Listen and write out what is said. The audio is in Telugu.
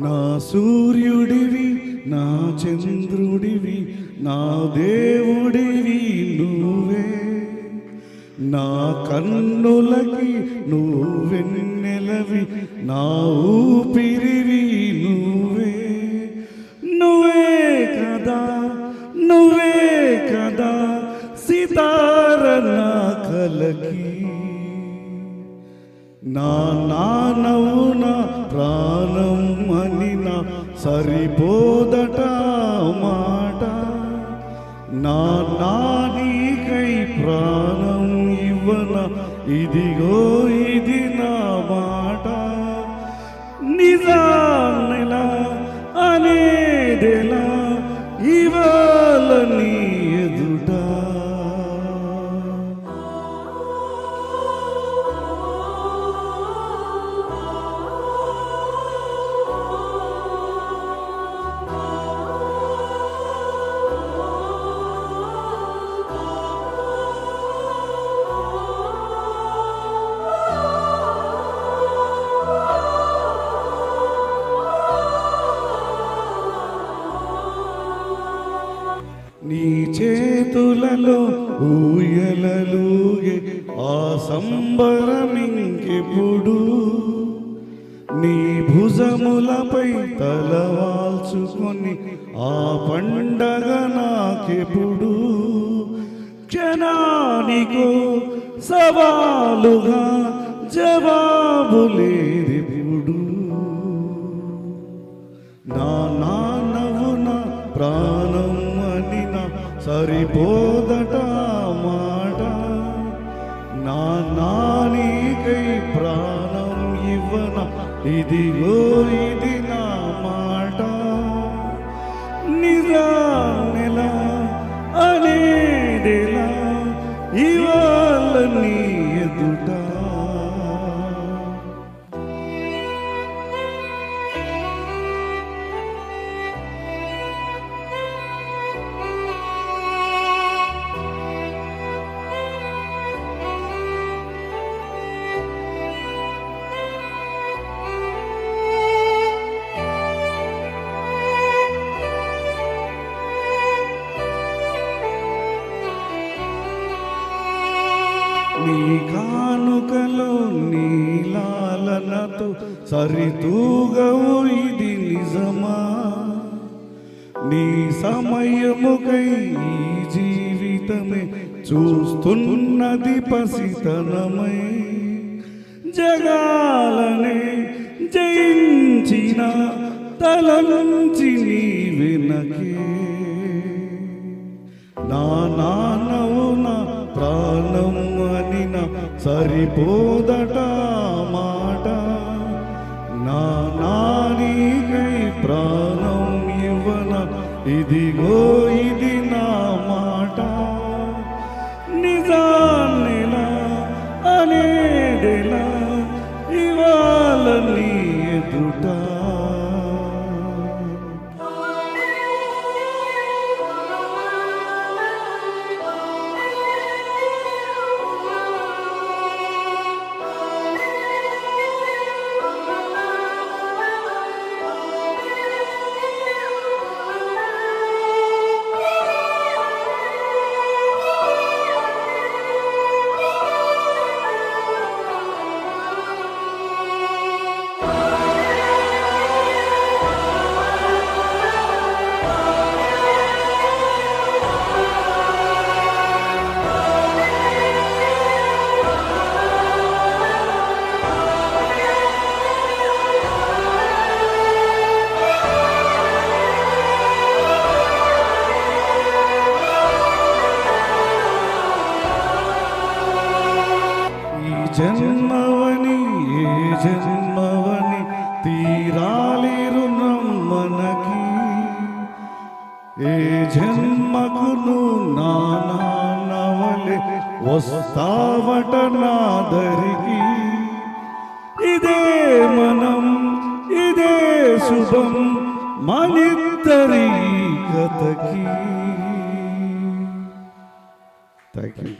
నా సూర్యుడివి నా చంద్రుడివి నా దేవుడివి నువ్వే, నా కన్నులకి నువ్వెన్నెలవి నా ఊపిరివి నువ్వే. నువ్వే కదా నువ్వే కదా సితార నా కలకి, నా నానవు నా ప్రాణం అని నా సరిపోదట మాట. నా నానికై ప్రాణం ఇవ్వన ఇదిగో ఇది నా మాట. నిజాన్నెలా అనేదెలా ఇవాళ నీ ఎదుట. నీ చేతులలో ఊయలలుగే ఆ సంబరమింకెప్పుడు, నీ భుజములపై తలవాల్చుకొని ఆ పండగ నాకెప్పుడు. క్షణానికో సవాలుగా జవాబు లేదెప్పుడు. నా నాన్నవు నా ప్రాణం అని నా సరిపోదట మాట. నా నానికై ప్రాణం ఇవ్వన ఇదిగో ఇది నా మాట. నిజాన్నెలా అనేదెలా ఇవాళ నీ ఎదుట. నీ కానుకలో నీ లాలనతో సరితూగవు ఇది నిజమా. నీ సమయముకై ఈ జీవితమే చూస్తున్నది పసితనమై. జగాలనే జయించిన తలంచి నీ వెనకే. నా నాన్నవు నా ప్రాణం అని నా సరిపోదట మాట. నా నానికై ప్రాణం ఇవ్వన ఇదిగో ఇది నా మాట. నిజాన్నెలా అనేదెలా ఇవాళ నీ ఎదుట. జన్మవని ఏ జన్మవని తీరాలి రుణం మనకి. ఏ జన్మకును నా నాన్నవలే వస్తావట నా దరికి. ఇదే మనం ఇదే శుభం మనిద్దరి కథకి. Thank you.